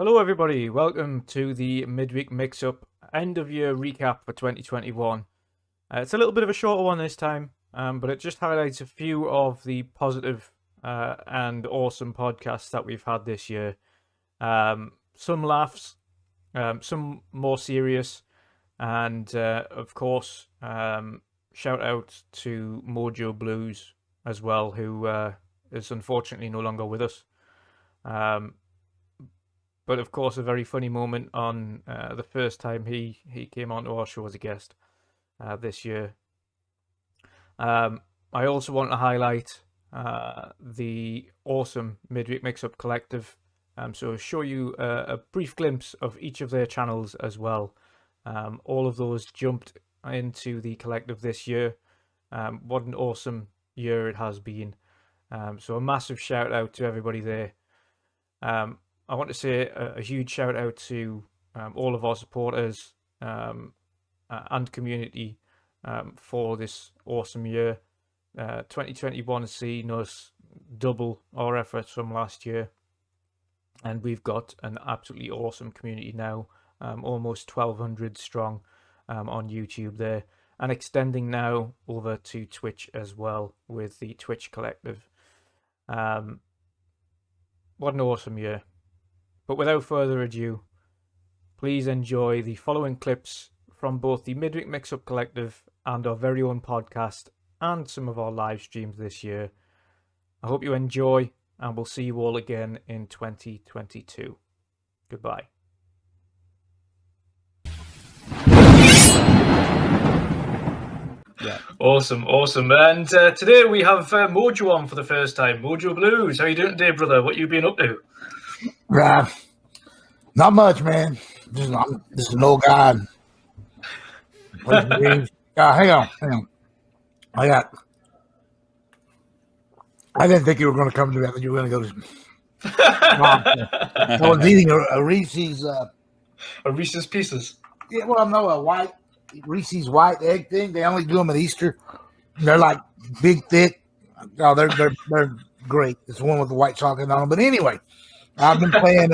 Hello everybody, welcome to the Midweek Mix-Up end of year recap for 2021. It's a little bit of a shorter one this time, but it just highlights a few of the positive and awesome podcasts that we've had this year. Some laughs, some more serious, and of course, shout out to Mojo Blues as well, who is unfortunately no longer with us. But of course, a very funny moment on the first time he came onto our show as a guest this year. I also want to highlight the awesome Midweek Mix-Up Collective. So show you a brief glimpse of each of their channels as well. All of those jumped into the collective this year. What an awesome year it has been. So a massive shout out to everybody there. I want to say a huge shout out to all of our supporters and community for this awesome year. 2021 has seen us double our efforts from last year, and we've got an absolutely awesome community now, almost 1,200 strong on YouTube there, and extending now over to Twitch as well with the Twitch Collective. What an awesome year. But without further ado, please enjoy the following clips from both the Midweek Mix-Up Collective and our very own podcast and some of our live streams this year. I hope you enjoy, and we'll see you all again in 2022. Goodbye. Yeah. Awesome. And today we have Mojo on for the first time. Mojo Blues, how you doing today, brother? What you been up to? Not much, man. This is an old guy. Hang on. I didn't think you were going to come to me. I thought you were going to go to. I was eating a Reese's. A Reese's Pieces. Yeah, well, no, a white Reese's white egg thing. They only do them at Easter. They're like big, thick. Oh, they're great. It's the one with the white chocolate on them. But anyway, I've been playing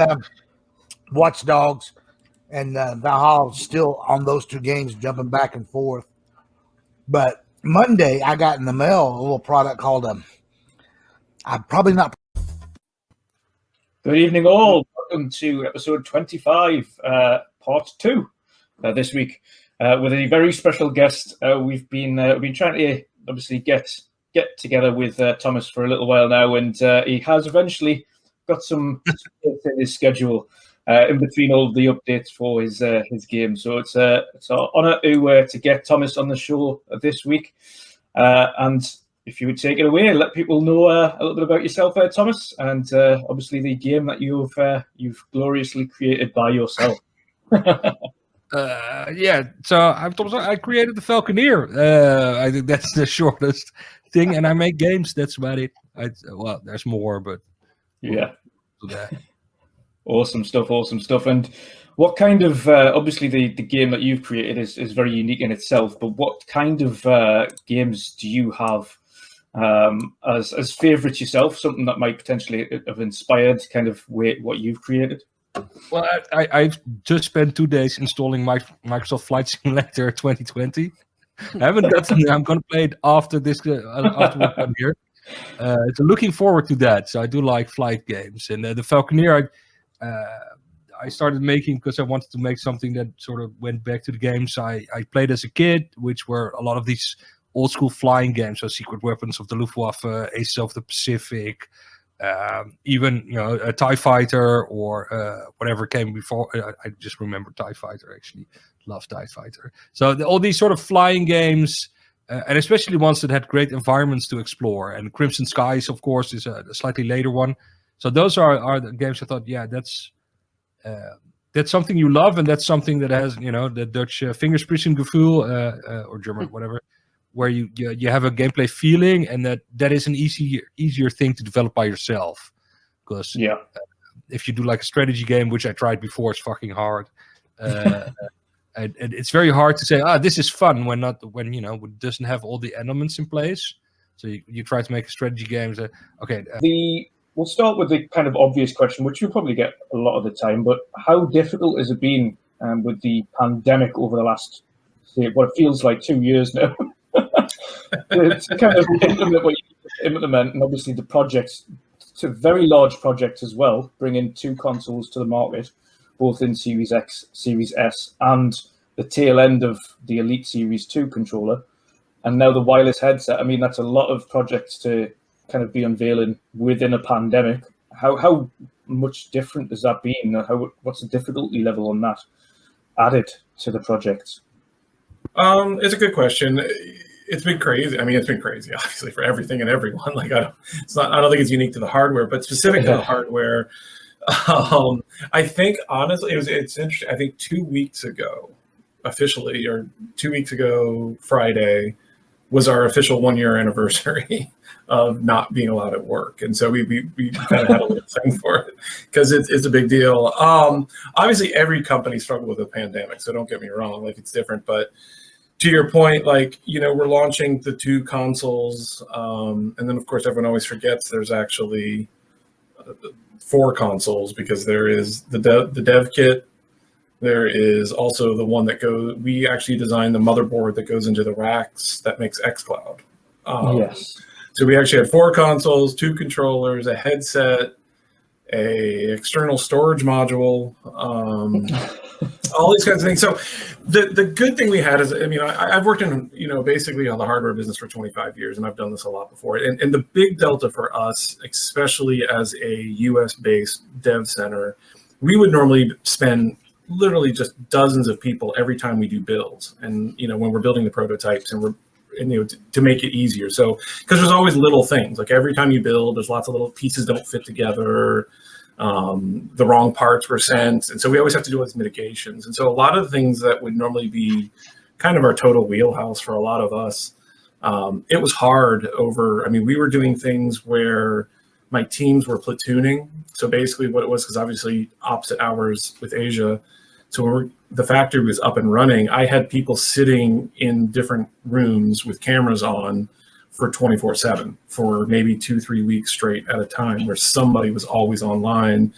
Watch Dogs and Valhalla, still on those two games, jumping back and forth. But Monday, I got in the mail a little product called I'm probably not. Good evening, all. Welcome to episode 25, part 2 this week with a very special guest. We've been trying to obviously get together with Thomas for a little while now, and he has eventually got some space in his schedule in between all the updates for his game. So it's an honour to get Thomas on the show this week. And if you would take it away, let people know a little bit about yourself there, Thomas, and obviously the game that you've gloriously created by yourself. So I'm Thomas. I created the Falconeer. I think that's the shortest thing, and I make games. That's about it. Well, there's more, but yeah. Awesome stuff. And what kind of obviously the game that you've created is very unique in itself, but what kind of games do you have as favorites yourself, something that might potentially have inspired kind of what you've created? Well, I've just spent 2 days installing my Microsoft Flight Simulator 2020. I haven't gotten I'm going to play it after this after we're done here. So looking forward to that. So I do like flight games, and the Falconeer I started making because I wanted to make something that sort of went back to the games I played as a kid, which were a lot of these old school flying games, so Secret Weapons of the Luftwaffe, Aces of the Pacific, even a TIE Fighter or whatever came before. I just remember TIE Fighter, actually. Love TIE Fighter. So all these sort of flying games, and especially ones that had great environments to explore. And Crimson Skies, of course, is a slightly later one. So those are the games I thought, that's something you love, and that's something that has, the Dutch Vingerspitzengefühl, or German, whatever, where you have a gameplay feeling, and that is an easier thing to develop by yourself. Because if you do like a strategy game, which I tried before, it's fucking hard. And it's very hard to say, this is fun when it doesn't have all the elements in place. So you try to make a strategy game. The we'll start with the kind of obvious question, which you'll probably get a lot of the time, but how difficult has it been with the pandemic over the last, say, what it feels like 2 years now, to kind of implement what you implement, and obviously the projects, it's a very large project as well, bringing 2 consoles to the market, both in Series X, Series S, and the tail end of the Elite Series 2 controller, and now the wireless headset. I mean, that's a lot of projects to kind of be unveiling within a pandemic. How much different has that been? What's the difficulty level on that added to the project? It's a good question. It's been crazy. I mean, it's been crazy, obviously, for everything and everyone. Like, I don't think it's unique to the hardware, but specific to the hardware, I think honestly, it's interesting. I think 2 weeks ago, officially, or 2 weeks ago, Friday, was our official 1 year anniversary of not being allowed at work, and so we kind of had a little thing for it because it's a big deal. Obviously, every company struggled with a pandemic, so don't get me wrong, like it's different. But to your point, like, you know, we're launching the 2 consoles, and then of course everyone always forgets there's actually 4 consoles, because there is the dev kit. There is also the one that we actually designed the motherboard that goes into the racks that makes xCloud. Yes. So we actually had 4 consoles, 2 controllers, a headset, a external storage module, all these kinds of things. So the good thing we had is, I mean, I've worked in, you know, basically on the hardware business for 25 years, and I've done this a lot before. And the big delta for us, especially as a US-based dev center, we would normally spend literally just dozens of people every time we do builds. And, you know, when we're building the prototypes and you know, to make it easier. So, because there's always little things, like every time you build, there's lots of little pieces don't fit together. The wrong parts were sent. And so we always have to do with mitigations. And so a lot of the things that would normally be kind of our total wheelhouse for a lot of us, it was hard over, I mean, we were doing things where my teams were platooning. So basically what it was, because obviously opposite hours with Asia. So when the factory was up and running, I had people sitting in different rooms with cameras on for 24/7 for maybe 2-3 weeks straight at a time, where somebody was always online,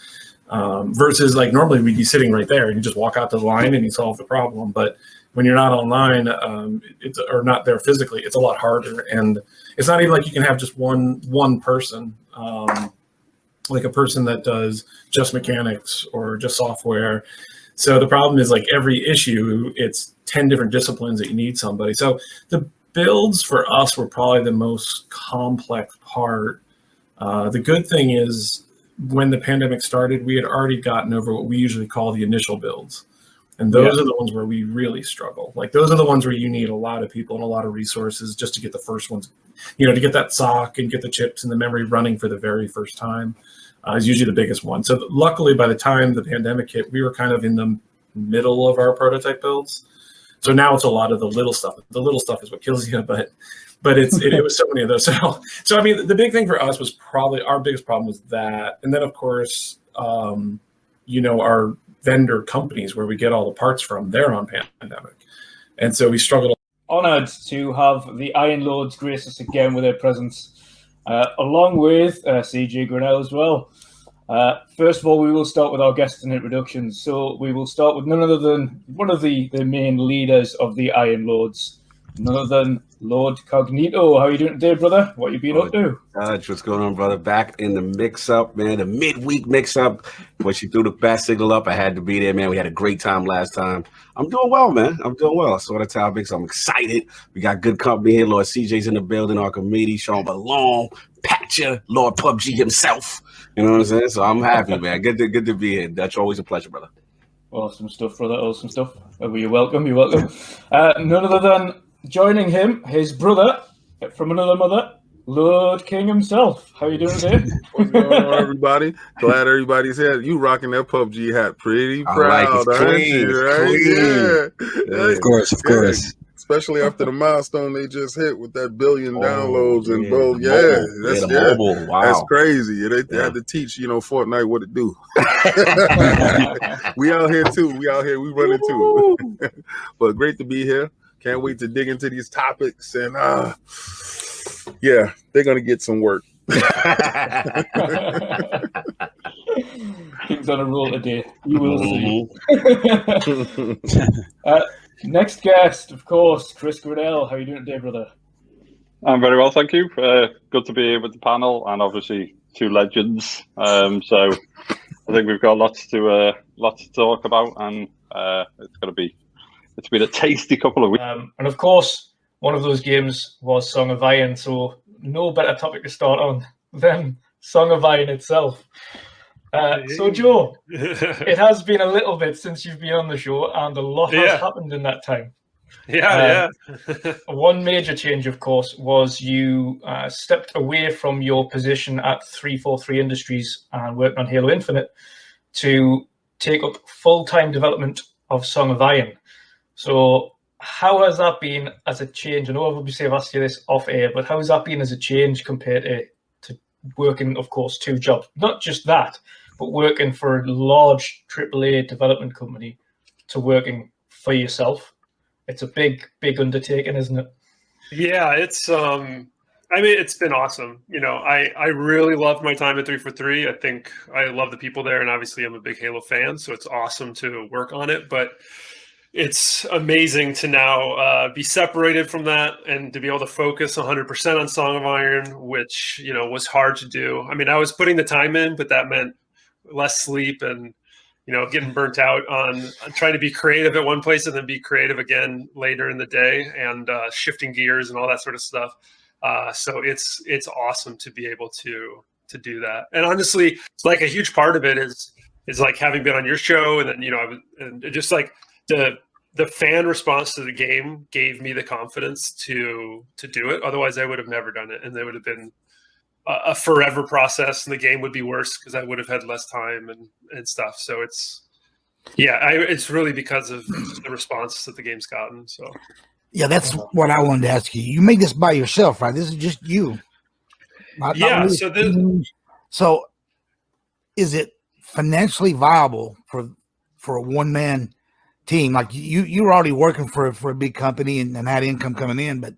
versus like normally we'd be sitting right there and you just walk out to the line and you solve the problem. But when you're not online, or not there physically, it's a lot harder. And it's not even like you can have just one person, like a person that does just mechanics or just software. So the problem is, like, every issue, it's 10 different disciplines that you need somebody. So the builds for us were probably the most complex part. The good thing is, when the pandemic started, we had already gotten over what we usually call the initial builds. And those are the ones where we really struggle. Like, those are the ones where you need a lot of people and a lot of resources just to get the first ones, you know, to get that SOC and get the chips and the memory running for the very first time. Is usually the biggest one. So luckily, by the time the pandemic hit, we were kind of in the middle of our prototype builds. So now it's a lot of the little stuff. The little stuff is what kills you, but it was so many of those. So I mean, the big thing for us was probably our biggest problem was that, and then of course, you know, our vendor companies where we get all the parts from, they're on pandemic, and so we struggled. Honoured to have the Iron Lords grace us again with their presence. Along with CJ Grannell as well. First of all, we will start with our guests and introductions. So we will start with none other than one of the main leaders of the Iron Lords, none other than Lord Cognito. How are you doing today, brother? What you been up to? What's going on, brother? Back in the mix-up, man, the midweek mix-up. When she threw the bat signal up, I had to be there, man. We had a great time last time. I'm doing well, man. I'm doing well. I saw the topics. I'm excited. We got good company here. Lord CJ's in the building, Archimedes, Shomberlon, Patcher, Lord PUBG himself. You know what I'm saying? So I'm happy, man. Good to be here. Dutch, always a pleasure, brother. Awesome stuff, brother. Awesome stuff. You're welcome. You're welcome. None other than joining him, his brother from another mother, Lord King himself. How you doing today? What's going on, everybody? Glad everybody's here. You rocking that PUBG hat. Pretty proud, aren't you? Right? Yeah. Of course. Especially after the milestone they just hit with that billion downloads and bro, mobile. Wow. That's crazy. They had to teach, you know, Fortnite what to do. We out here too. We running too. But great to be here. Can't wait to dig into these topics, and yeah, they're gonna get some work. King's on a roll today. You will see. Next guest, of course, Chris Grannell. How are you doing today, brother? I'm very well, thank you. Good to be here with the panel, and obviously 2 legends. So I think we've got lots to talk about, and it's been a tasty couple of weeks. And of course, one of those games was Song of Iron, so no better topic to start on than Song of Iron itself. So Joe, it has been a little bit since you've been on the show, and a lot has happened in that time. One major change, of course, was you stepped away from your position at 343 Industries and worked on Halo Infinite to take up full-time development of Song of Iron. So how has that been as a change? I know obviously I've asked you this off air, but how has that been as a change compared to working, of course, 2 jobs? Not just that, but working for a large AAA development company to working for yourself. It's a big undertaking, isn't it? Yeah, it's it's been awesome. You know, I really loved my time at 343. I think I love the people there, and obviously I'm a big Halo fan, so it's awesome to work on it. But it's amazing to now be separated from that and to be able to focus 100% on Song of Iron, which, you know, was hard to do. I mean, I was putting the time in, but that meant less sleep and, you know, getting burnt out on trying to be creative at one place and then be creative again later in the day, and shifting gears and all that sort of stuff. So it's awesome to be able to do that. And honestly, like a huge part of it is like having been on your show, and then, you know, and just like the fan response to the game gave me the confidence to do it. Otherwise I would have never done it, and there would have been a forever process, and the game would be worse because I would have had less time and stuff. So it's really because of the response that the game's gotten. So yeah, that's what I wanted to ask you. You made this by yourself, right? This is just you. So is it financially viable for a one-man team? Like you were already working for a big company and had income coming in, but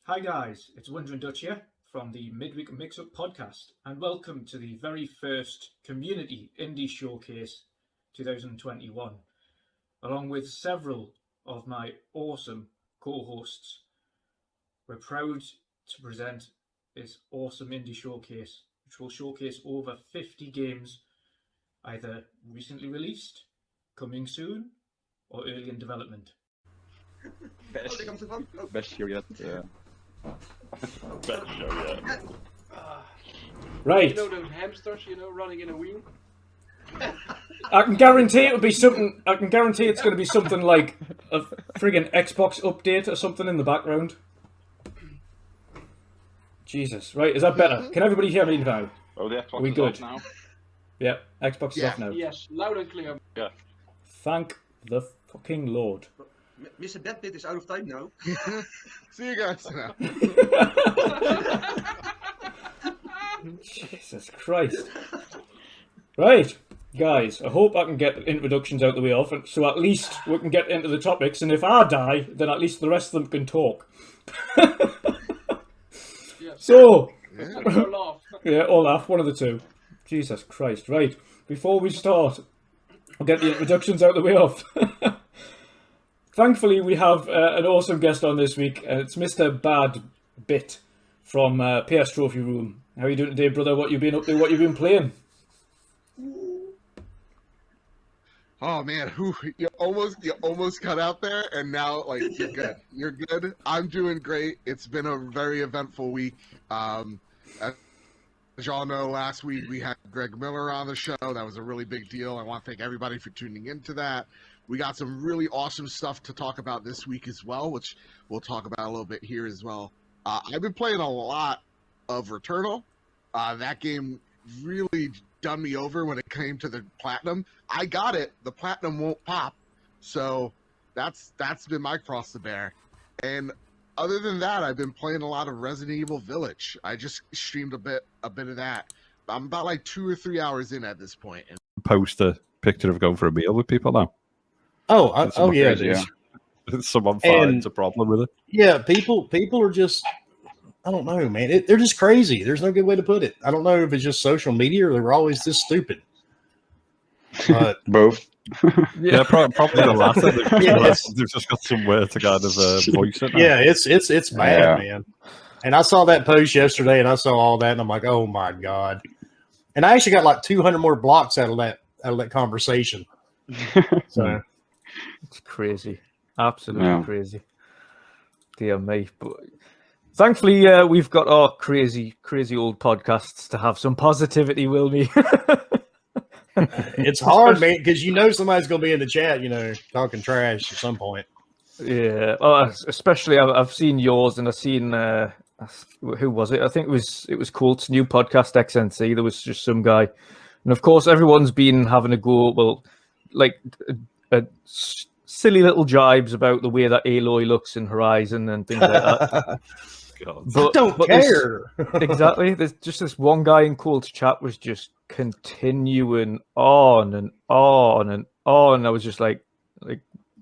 Hi guys, it's WandrinDutch here from the Midweek Mixup podcast, and welcome to the very first Community Indie Showcase 2021, along with several of my awesome co-hosts. We're proud to present this awesome indie showcase, which will showcase over 50 games, either recently released, coming soon, or early in development. Best show yet. Best show yet. Right. You know those hamsters, you know, running in a wheel? I can guarantee it'll be something. I can guarantee it's going to be something like a friggin' Xbox update or something in the background. Jesus, right? Is that better? Can everybody hear me now? Oh, the Xbox Are we is good off now. Yeah, Xbox is off now. Yes, loud and clear. Yeah. Thank the fucking Lord. Mr. Badbit is out of time now. See you guys now. Jesus Christ. Right, guys, I hope I can get introductions out the way off, so at least we can get into the topics, and if I die, then at least the rest of them can talk. So, yeah, or laugh, one of the two. Jesus Christ. Right, before we start, I'll get the introductions out the way off. Thankfully, we have an awesome guest on this week, and it's Mr. Bad Bit from PS Trophy Room. How are you doing today, brother? What you been up to? What you been playing? Oh man, you almost cut out there, and now like you're good. You're good. I'm doing great. It's been a very eventful week. As y'all know, last week we had Greg Miller on the show. That was a really big deal. I want to thank everybody for tuning into that. We got some really awesome stuff to talk about this week as well, which we'll talk about a little bit here as well. I've been playing a lot of Returnal. That game really done me over when it came to the platinum. I got it. The platinum won't pop. So that's been my cross to bear. And other than that, I've been playing a lot of Resident Evil Village. I just streamed a bit of that. I'm about like 2 or 3 hours in at this point. Poster picture of going for a meal with people now. Oh yeah, Someone finds a problem with it. Yeah, people are just, I don't know, man. They're just crazy. There's no good way to put it. I don't know if it's just social media or they were always this stupid. But both. Yeah, probably the latter. Yeah, They've just got somewhere to kind of voice it now. yeah, it's bad, man. And I saw that post yesterday, and I saw all that, and I'm like, oh my god. And I actually got like 200 more blocks out of that conversation. So it's crazy. Absolutely crazy. Dear me. But thankfully, we've got our crazy old podcasts to have some positivity, will we? it's hard, man, because you know somebody's going to be in the chat, talking trash at some point. Yeah. Well, especially I've seen yours, and I've seen who was it? I think it was Colt's new podcast, XNC. There was just some guy, and of course everyone's been having a go. Well, like silly little jibes about the way that Aloy looks in Horizon and things like that. I don't care. Exactly. There's just this one guy in Colt's chat was just continuing on and on and on. I was just like,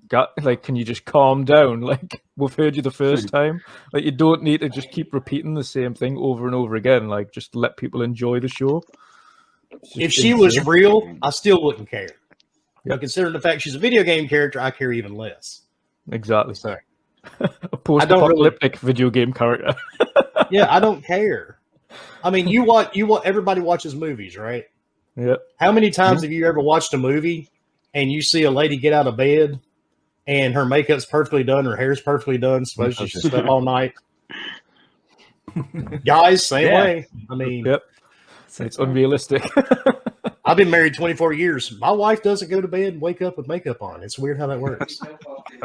can you just calm down? Like, we've heard you the first time. Like, you don't need to just keep repeating the same thing over and over again. Like, just let people enjoy the show. If she was real, I still wouldn't care. But considering the fact she's a video game character, I care even less. Exactly. So, a post-apocalyptic video game character. Yeah, I don't care. I mean, you want everybody watches movies, right? Yeah. How many times have you ever watched a movie and you see a lady get out of bed and her makeup's perfectly done, her hair's perfectly done, suppose she slept all night? Guys, same way. I mean, it's unrealistic. I've been married 24 years. My wife doesn't go to bed and wake up with makeup on. It's weird how that works.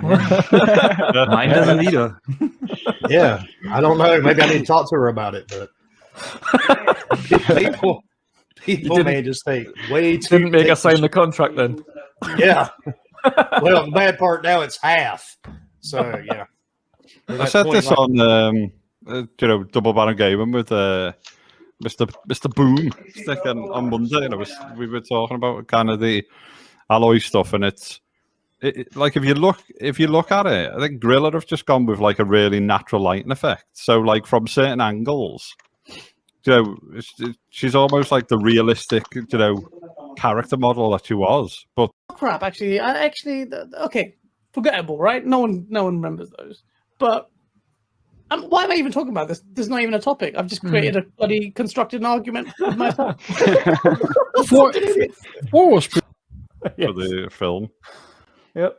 Mine doesn't either. Yeah, I don't know. Maybe I need to talk to her about it, but people may just take way too. Didn't make us sign the contract then. Yeah. Well, the bad part now it's half. So yeah. I said this on Double Baron Gaming with Mr. Boom stick on Monday, and we were talking about kind of the alloy stuff, and it's like if you look at it, I think Griller have just gone with like a really natural lighting effect. So like from certain angles, she's almost like the realistic, character model that she was. But crap, actually, okay, forgettable, right? No one remembers those. But why am I even talking about this? There's not even a topic. I've just created a bloody constructed an argument with myself. Four was for the film. Yep.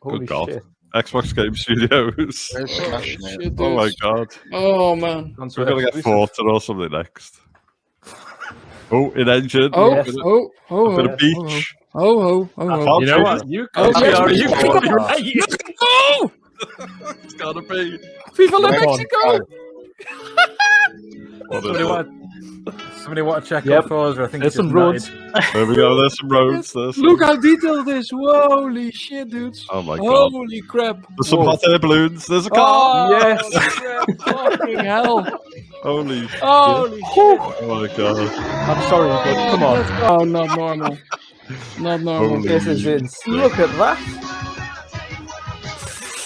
Good God. Shit. Xbox Game Studios. Oh my God. Oh man. We're going to get Forza or something next. Oh, in engine. Oh, yes. A bit of beach. Oh. You know what? You could be right. Oh! It's gotta be. Viva la Mexico! Somebody want to check out Forza? I think there's some roads. There we go. There's some roads. Look how detailed this. Holy shit, dudes. Oh my God. Holy crap. There's some hot air balloons. There's a car. Oh, yes. Fucking hell. Holy shit. Oh my God. I'm sorry, but come on. Oh, not normal. Not normal. This is it. Look at that.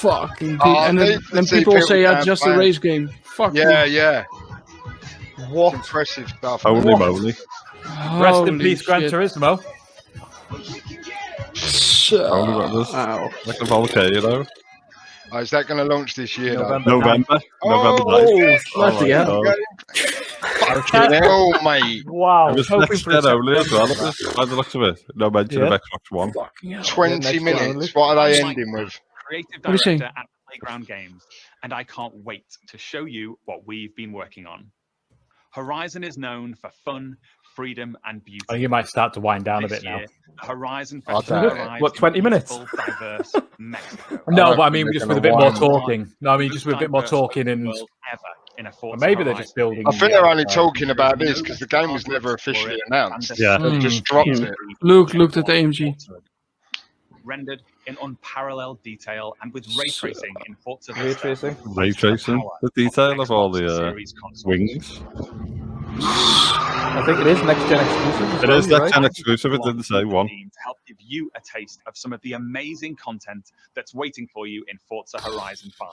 Fucking and then people say it's just a race game. Fuck yeah. What impressive stuff. Holy moly. Rest in peace, Gran Turismo. Only got this. Like a volcano. Oh, is that going to launch this year? November. Bloody hell. Oh, mate. Wow. It was next gen only as well. By the looks of it. No mention of Xbox One. 20 minutes. What are they ending with? Creative director at Playground Games, and I can't wait to show you what we've been working on. Horizon is known for fun, freedom, and beauty. Oh, you might start to wind down a bit now. Horizon what, 20 minutes? Diverse Mexico. No, but I mean, just with a bit more talking. No, I mean, just with a bit more talking and maybe they're just building. I think they're only talking about this because the game was never officially announced. Yeah, they just dropped it. Looked at the AMG. Rendered in unparalleled detail and with ray tracing in Forza. Ray tracing. The detail of all the wings. I think it is next gen exclusive. It is next gen exclusive. It didn't say one. To help give you a taste of some of the amazing content that's waiting for you in Forza Horizon 5.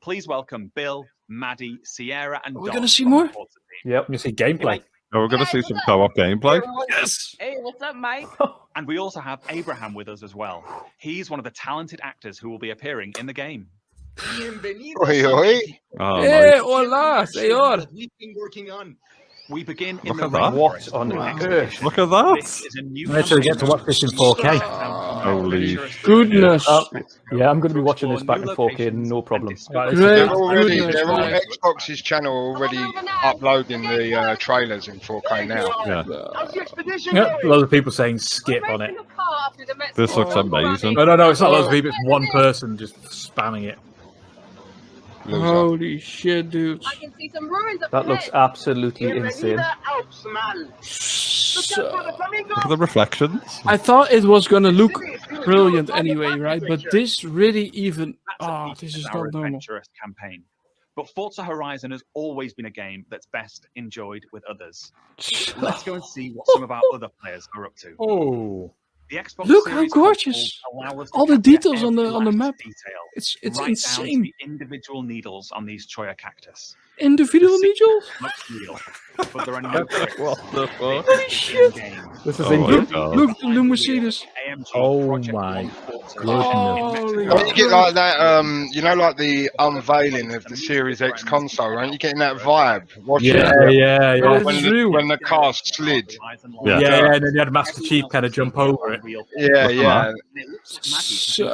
Please welcome Bill, Maddie, Sierra, and Are we Dom going to see from more? the Forza team. Yep, you see gameplay. Oh, we're going to see some co-op gameplay. Yes. Hey, what's up, Mike? And we also have Abraham with us as well. He's one of the talented actors who will be appearing in the game. Oi, oi. Oh, Hey, nice. hola, señor. We've been working on. We begin in Look the at that. rainforest. What on Next earth? edition. Look at that. This is a new I actually get to watch this in 4K. Holy Goodness. Yeah, I'm going to be watching this back in 4K, no problem. Right, They're great already, goodness, they're on man. Xbox's channel already uploading the trailers in 4K now. Yeah. Yep, loads of people saying skip on it. This looks amazing. No, it's not loads of people. It's one person just spamming it. Loser. Holy shit, dude. I can see some ruins up That looks absolutely insane. Look at the reflections. I thought it was going to look brilliant anyway, right? But this really even... Oh, this is our not normal. adventurous campaign. But Forza Horizon has always been a game that's best enjoyed with others. Let's go and see what some of our other players are up to. Oh. The Xbox Look how Series gorgeous. consoles allow us to All the capture details on every the last map. Detail, It's right down to insane. the individual needles on these Choya cactus. Individual needles? Looks real, but there are no tricks. What the fuck? Holy shit. This is Oh my in God. Look, the Mercedes. AMG Oh Project my One Forza. Holy Don't you get like that, you know, like the unveiling of the Series X console, aren't you getting that vibe? Watching Yeah. when the car slid. Yeah, and then you had Master Chief kind of jump over it. Yeah. Shit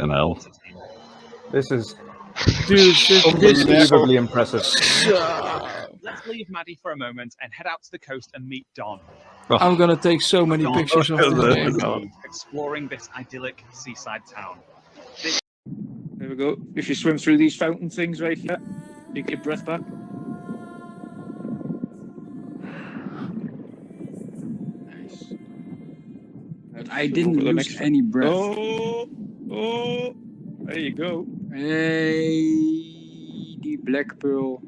hell. This is Dude, this unbelievably impressive. Let's leave Maddie for a moment and head out to the coast and meet Don. I'm going to take so many Don pictures of this game. exploring this idyllic seaside town. There we go. If you swim through these fountain things right here, you get your breath back. Nice. But I didn't lose any breath. Oh, there you go. Hey, die Black Pearl.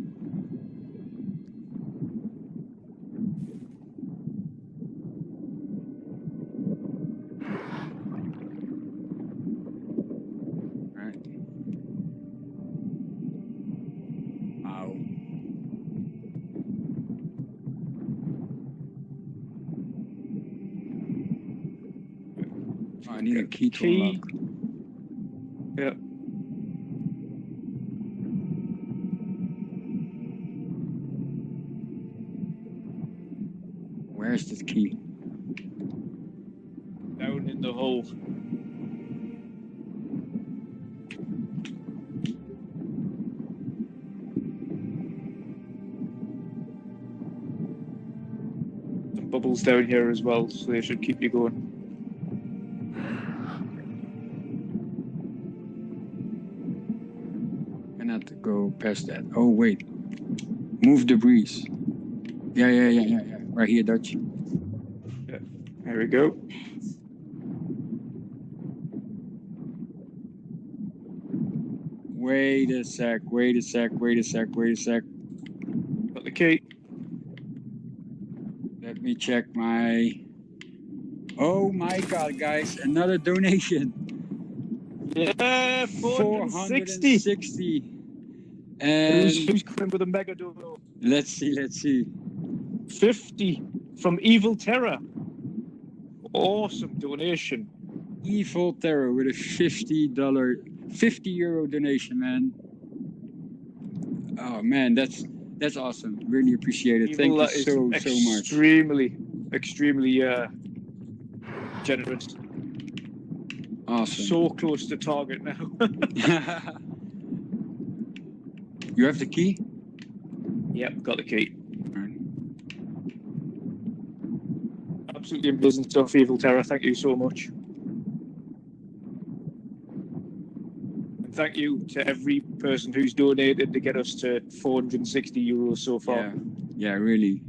Right. Wow. Oh, I need a key to unlock. Yep. Where's this key? Down in the hole. Some bubbles down here as well, so they should keep you going. And not to go past that. Oh wait, move the breeze. Yeah. Right here, Dutch. Yeah. There we go. Wait a sec. Got the key. Let me check my. Oh my God, guys! Another donation. Yeah, 460. 460. And Who's coming with a mega dono? let's see. 50 from Evil Terror. Awesome donation. Evil Terror with a €50 donation, man. Oh man, that's awesome. Really appreciate it. Thank Evil you is so much. Extremely generous. Awesome. So close to target now. You have the key? Yep, got the key. Absolutely amazing stuff, Evil Terror. Thank you so much. And thank you to every person who's donated to get us to €460 so far. Yeah, really.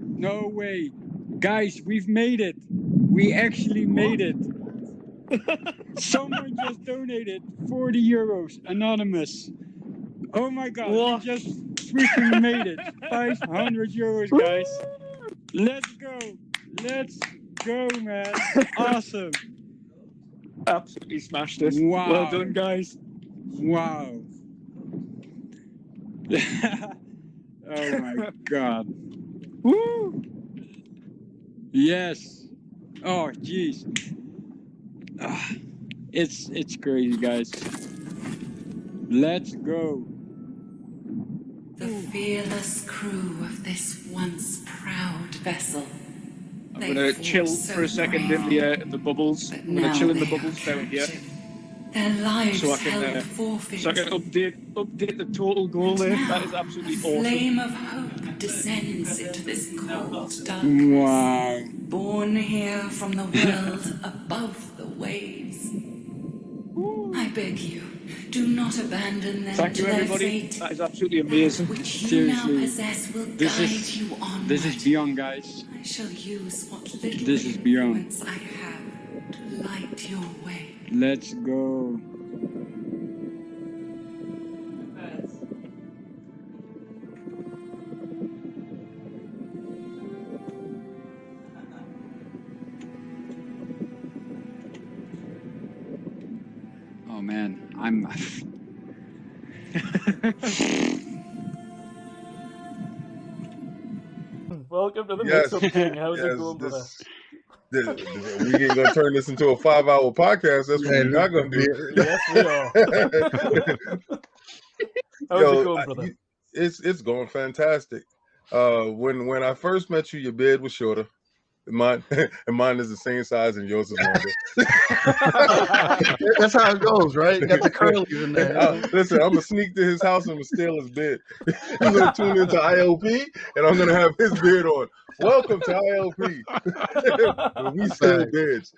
No way. Guys, we've made it. We actually made it. Someone just donated 40 euros, anonymous. Oh my god, we just freaking made it. 500 euros, guys. Let's go. Let's go, man. Awesome. Absolutely smashed it. Wow. Well done, guys. Wow. Oh my god. Woo! Yes. Oh jeez. It's crazy, guys. Let's go. The fearless crew of this once proud vessel. I'm gonna chill for a second in the bubbles. I'm gonna chill in the bubbles down here. Their lives So I can held forfeit. update the total goal there. That is absolutely awesome. Flame of hope descends into this cold dark. Wow. Born here from the world above the waves. I beg you, do not abandon them Thank to you, their everybody. fate. That is absolutely amazing. Which you now Seriously. possess will This guide is you on. this is beyond, guys. I shall use what little This is beyond. influence I have to light your way. Let's go. Oh man, I'm. Welcome to the Yes, Mixup King. How's yes, it going, brother? we ain't gonna turn this into a 5-hour podcast. That's what we're not gonna do. Yes, we are. How's it going, brother? It's going fantastic. When I first met you, your beard was shorter. Mine is the same size and yours is longer. That's how it goes, right? Got the curlies in there. Listen, I'm gonna sneak to his house and I'm gonna steal his beard. He's gonna tune into ILP and I'm gonna have his beard on. Welcome to ILP. We steal beards.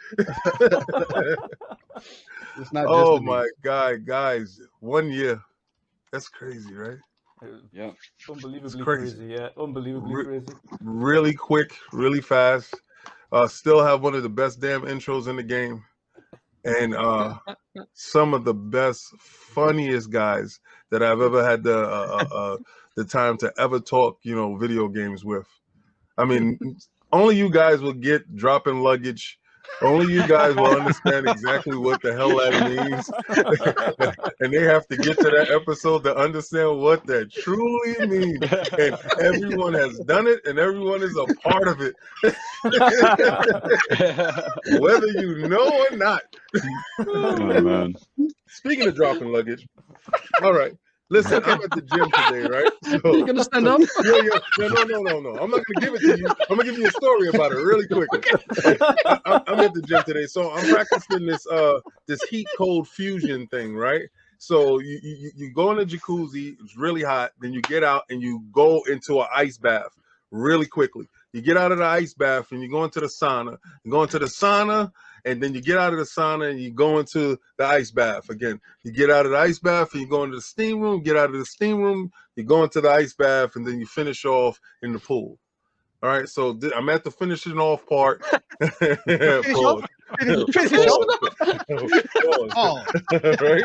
It's not Oh just a my God, guys! 1 year. That's crazy, right? Yeah. Unbelievably crazy. crazy. Yeah. Unbelievably crazy. Really quick, really fast. Still have one of the best damn intros in the game, and some of the best, funniest guys that I've ever had the time to ever talk, video games with. I mean, only you guys will get dropping luggage. Only you guys will understand exactly what the hell that means. And they have to get to that episode to understand what that truly means. And everyone has done it and everyone is a part of it. Whether you know or not. Oh, man. Speaking of dropping luggage, all right. Listen, I'm at the gym today, right? So, You gonna stand up? Yeah. No. I'm not gonna give it to you. I'm gonna give you a story about it really quick. I'm at the gym today, so I'm practicing this heat cold fusion thing, right? So you go in the jacuzzi, it's really hot, then you get out and you go into an ice bath really quickly. You get out of the ice bath and you go into the sauna. You go into the sauna, and then you get out of the sauna and you go into the ice bath again. You get out of the ice bath and you go into the steam room. Get out of the steam room, you go into the ice bath, and then you finish off in the pool. All right, so I'm at the finishing off part. Finish off? Finish off? Oh. Right?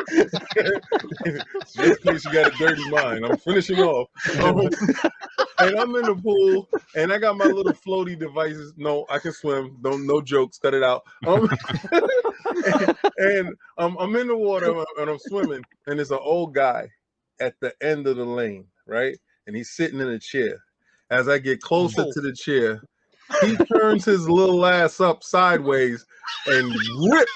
Just in case you got a dirty mind, I'm finishing off. And I'm in the pool, and I got my little floaty devices. No, I can swim. No jokes. Cut it out. And I'm in the water, and I'm swimming, and there's an old guy at the end of the lane, right? And he's sitting in a chair. As I get closer to the chair, he turns his little ass up sideways and rips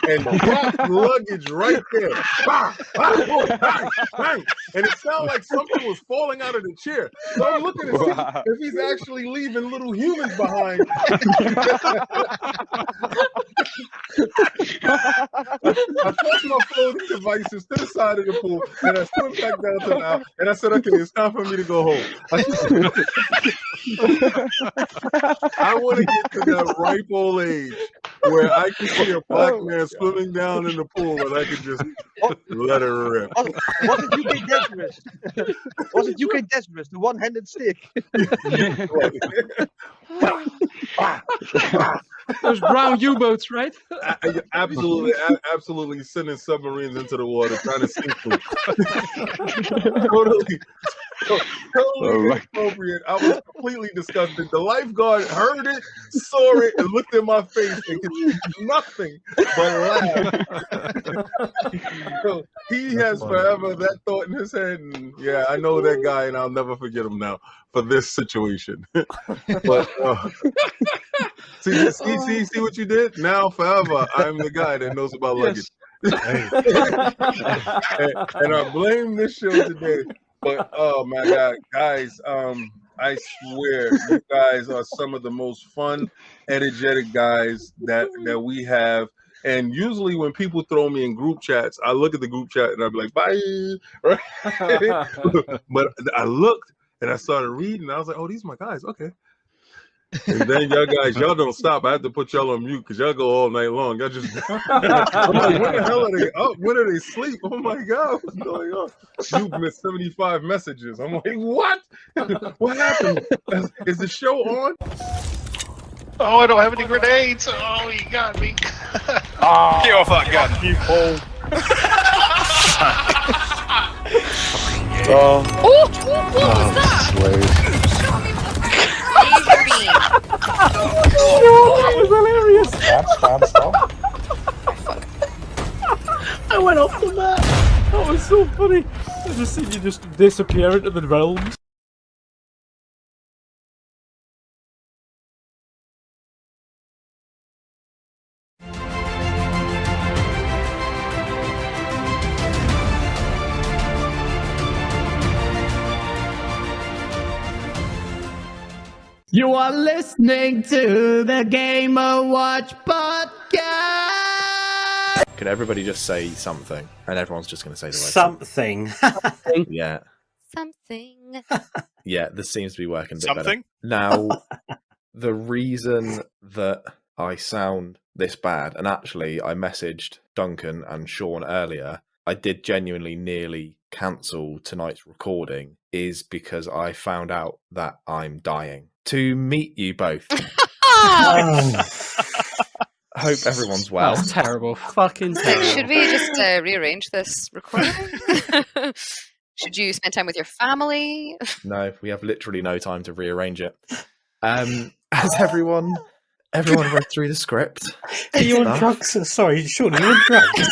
and drops luggage right there. Bah, bah, boom, bang, bang. And it sounded like something was falling out of the chair. So I'm looking to see if he's actually leaving little humans behind. I tossed my floating devices to the side of the pool and I swim back down to the aisle and I said, okay, it's time for me to go home. I want to get to that ripe old age where I can see a black man swimming down in the pool and I can just let it rip. Was it UK Desperate? Was it UK Desperate? The one-handed stick. Those brown U-boats, right? Absolutely sending submarines into the water, trying to sink them. Totally inappropriate. I was completely disgusted. The lifeguard heard it, saw it, and looked in my face and could do nothing but laugh. So he has forever that thought in his head, and yeah, I know that guy, and I'll never forget him now for this situation. But see what you did? Now forever, I'm the guy that knows about luggage. and I blame this show today. But oh my God, guys, I swear you guys are some of the most fun, energetic guys that we have. And usually when people throw me in group chats, I look at the group chat and I'll be like, bye. Right? But I looked and I started reading and I was like, oh, these are my guys. Okay. And then y'all don't stop. I have to put y'all on mute because y'all go all night long. Y'all just I'm like, when the hell are they up? When are they asleep? Oh my God, what's going on? You missed 75 messages. I'm like, what? What happened? Is the show on? Oh, I don't have any grenades. Oh, you got me. Oh, get off that gun. You Paul. What was that? That was hilarious. Stop. I went off the map. That was so funny. I just seen you just disappear into the realms. You are listening to the Gamer Watch podcast. Can everybody just say something? And everyone's just going to say the word something. Yeah. Something. Yeah, this seems to be working a bit Something? better. Now, the reason that I sound this bad, and actually I messaged Duncan and Sean earlier, I did genuinely nearly cancel tonight's recording, is because I found out that I'm dying. To meet you both. Hope everyone's well. That's terrible. Fucking So terrible. should we just rearrange this recording? Should you spend time with your family? No, we have literally no time to rearrange it. Has everyone read through the script? Are you on drugs? Sorry, Sean, are you on drugs?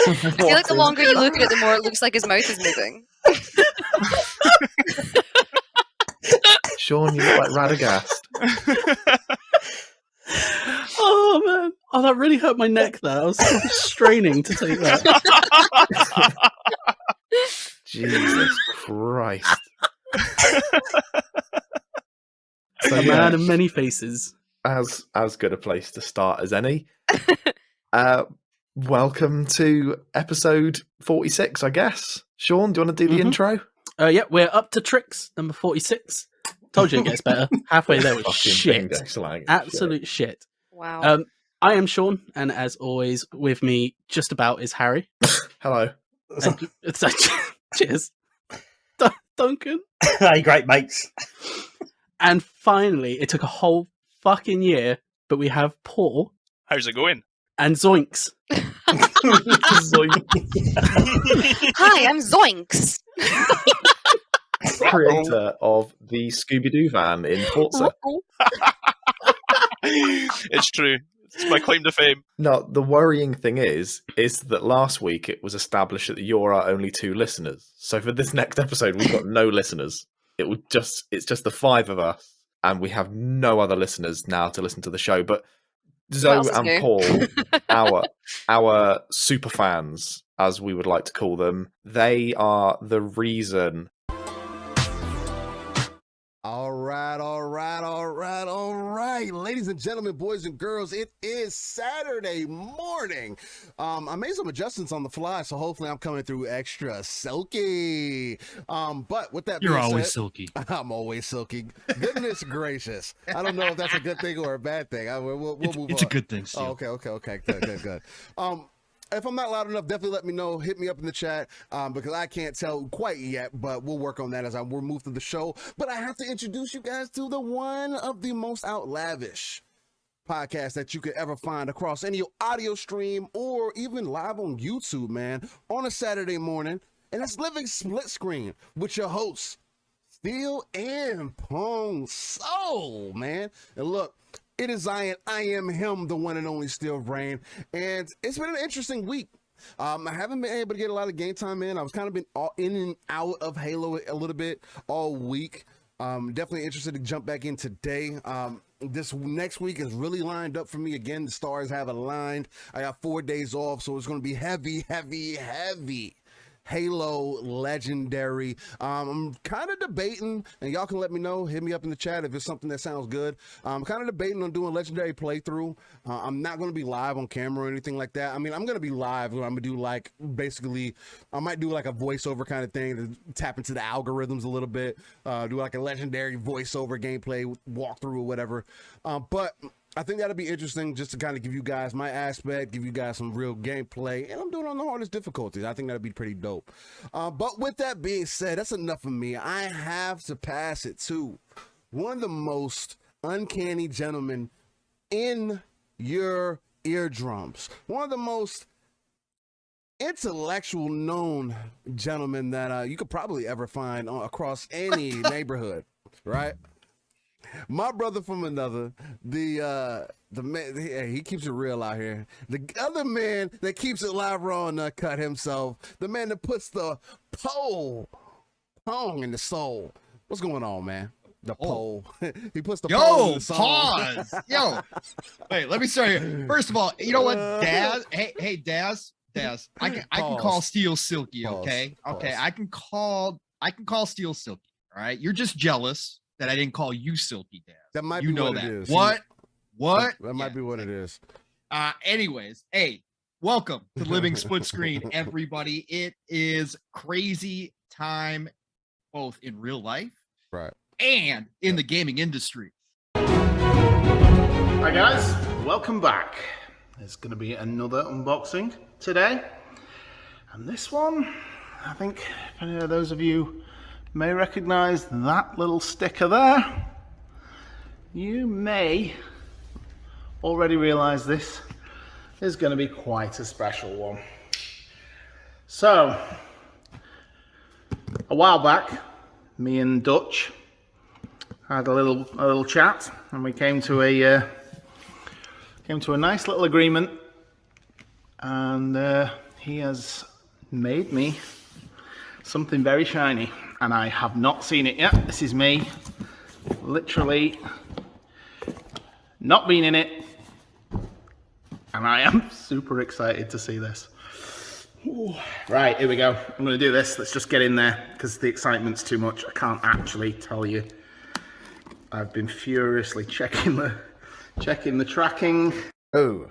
I feel like the longer you look at it, the more it looks like his mouth is moving. Sean, you look like Radagast. Oh man! Oh, that really hurt my neck. There, I was so straining to take that. Jesus Christ! So, A man of many faces. As good a place to start as any. Welcome to episode 46, I guess. Sean, do you want to do the intro? Yeah, we're up to tricks number 46. Told you it gets better. Halfway there was Fucking shit. bingo slang. Absolute shit. Wow. I am Sean, and as always, with me just about is Harry. Hello. Cheers. Duncan. Hey, great mates. And finally, it took a whole fucking year, but we have Paul. How's it going? And Zoinks. Hi, I'm Zoinks. Creator of the Scooby-Doo van in Forza. It's true. It's my claim to fame. No, the worrying thing is that last week it was established that you're our only 2 listeners. So for this next episode, we've got no listeners. It's just the 5 of us, and we have no other listeners now to listen to the show. But Zoe and new? Paul, our super fans, as we would like to call them, they are the reason. All right. Ladies and gentlemen, boys and girls, it is Saturday morning. I made some adjustments on the fly, so hopefully I'm coming through extra silky. But with that being You're always said, silky. I'm always silky. Goodness gracious. I don't know if that's a good thing or a bad thing. We'll move on. It's a good thing, Steve. Oh, okay. Good. if I'm not loud enough, definitely let me know. Hit me up in the chat because I can't tell quite yet, but we'll work on that as we'll move through the show. But I have to introduce you guys to the one of the most outlavish podcast that you could ever find across any audio stream or even live on YouTube, man, on a Saturday morning. And that's Living Split Screen with your hosts, Steel and Pong Soul, man. And look, it is I am him, the one and only Steel Brain. And it's been an interesting week. I haven't been able to get a lot of game time in. I was kind of been in and out of Halo a little bit all week. Definitely interested to jump back in today. This next week is really lined up for me. Again, the stars have aligned. I got 4 days off, so it's going to be heavy Halo legendary. I'm kind of debating, and y'all can let me know, hit me up in the chat if it's something that sounds good. I'm kind of debating on doing legendary playthrough. I'm not going to be live on camera or anything like that. I mean, I'm going to be live. I'm going to do like, basically, I might do like a voiceover kind of thing to tap into the algorithms a little bit, do like a legendary voiceover gameplay walkthrough or whatever. But I think that'll be interesting just to kind of give you guys my aspect, give you guys some real gameplay, and I'm doing it on the hardest difficulties. I think that'll be pretty dope. But with that being said, that's enough of me. I have to pass it to one of the most uncanny gentlemen in your eardrums, one of the most intellectual known gentlemen that you could probably ever find across any neighborhood, right? My brother from another, the man, he keeps it real out here. The other man that keeps it live, raw, and uncut himself. The man that puts the pong in the soul. What's going on, man? The pole. He puts the pole in the soul. Pause. Yo, wait. Let me start here. First of all, you know what, Daz? Hey, Daz. I can call Steel Silky. Okay. I can call Steel Silky. All right. You're just jealous that I didn't call you Silky, Daz. That might be what it is. What? That might be what it is. Anyways, hey, welcome to Living Split Screen, everybody. It is crazy time, both in real life, right, and in the gaming industry. Hi guys, welcome back. There's going to be another unboxing today, and this one, I think, if any of those of you may recognize that little sticker there, you may already realize this is going to be quite a special one. So, a while back, me and Dutch had a little chat, and we came to a nice little agreement, and he has made me something very shiny, and I have not seen it yet. This is me literally not been in it, and I am super excited to see this. Ooh. Right, here we go. I'm going to do this. Let's just get in there because the excitement's too much. I can't actually tell you. I've been furiously checking the tracking. Oh.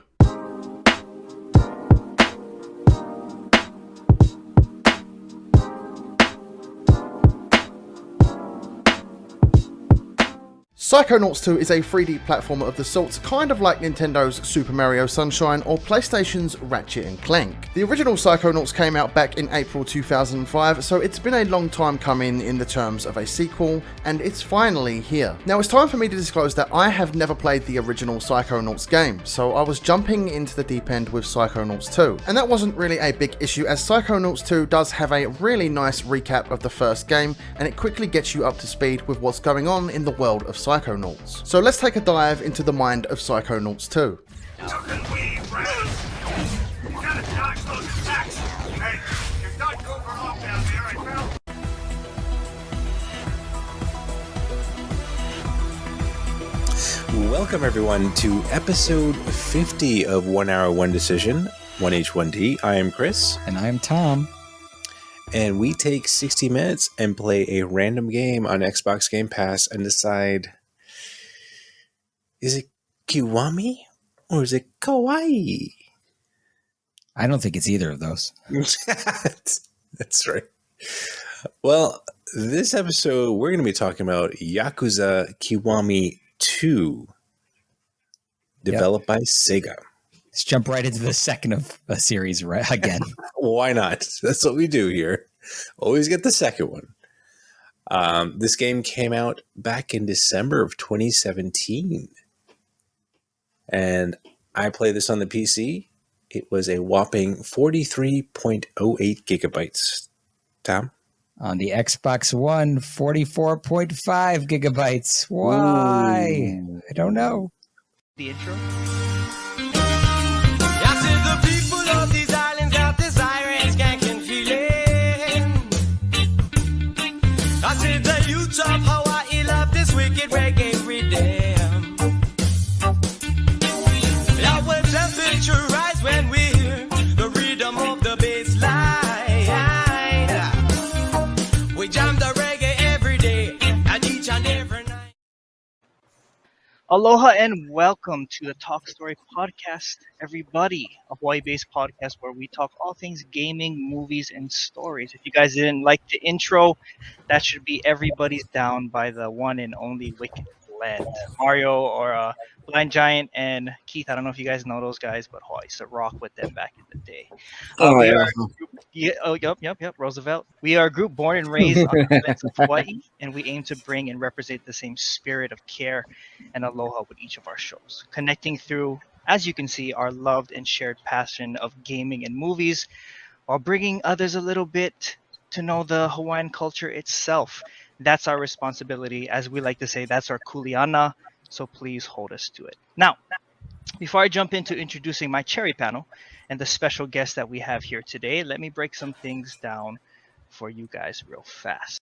Psychonauts 2 is a 3D platformer of the sort, kind of like Nintendo's Super Mario Sunshine or PlayStation's Ratchet & Clank. The original Psychonauts came out back in April 2005, so it's been a long time coming in the terms of a sequel, and it's finally here. Now it's time for me to disclose that I have never played the original Psychonauts game, so I was jumping into the deep end with Psychonauts 2. And that wasn't really a big issue, as Psychonauts 2 does have a really nice recap of the first game, and it quickly gets you up to speed with what's going on in the world of Psychonauts. So let's take a dive into the mind of Psychonauts 2. Welcome everyone to episode 50 of 1 Hour 1 Decision, 1H1D. I am Chris. And I am Tom. And we take 60 minutes and play a random game on Xbox Game Pass and decide, is it Kiwami or is it Kawaii? I don't think it's either of those. That's right. Well, this episode, we're going to be talking about Yakuza Kiwami 2, developed by Sega. Let's jump right into the second of a series right again. Why not? That's what we do here. Always get the second one. This game came out back in December of 2017. And I played this on the PC. It was a whopping 43.08 gigabytes. Tom? On the Xbox One, 44.5 gigabytes. Why? Ooh. I don't know. The intro. I said the people of these islands got this iron skanking feeling. I said the youth of Hawaii love this wicked reggae rhythm. Our temperature rise when we hear the rhythm of the bass line. We jam the reggae every day and each and every night. Aloha and welcome to the Talk Story Podcast, everybody, a Hawaii-based podcast where we talk all things gaming, movies, and stories. If you guys didn't like the intro, that should be everybody's down by the one and only Wicked Blend. Mario or Blind Giant and Keith, I don't know if you guys know those guys, but I used to rock with them back in the day. Yep, Roosevelt. We are a group born and raised on the lands of Hawaii, and we aim to bring and represent the same spirit of care and aloha with each of our shows, connecting through, as you can see, our loved and shared passion of gaming and movies, while bringing others a little bit to know the Hawaiian culture itself. That's our responsibility. As we like to say, that's our kuleana, so please hold us to it. Now, before I jump into introducing my cherry panel and the special guest that we have here today, let me break some things down for you guys real fast.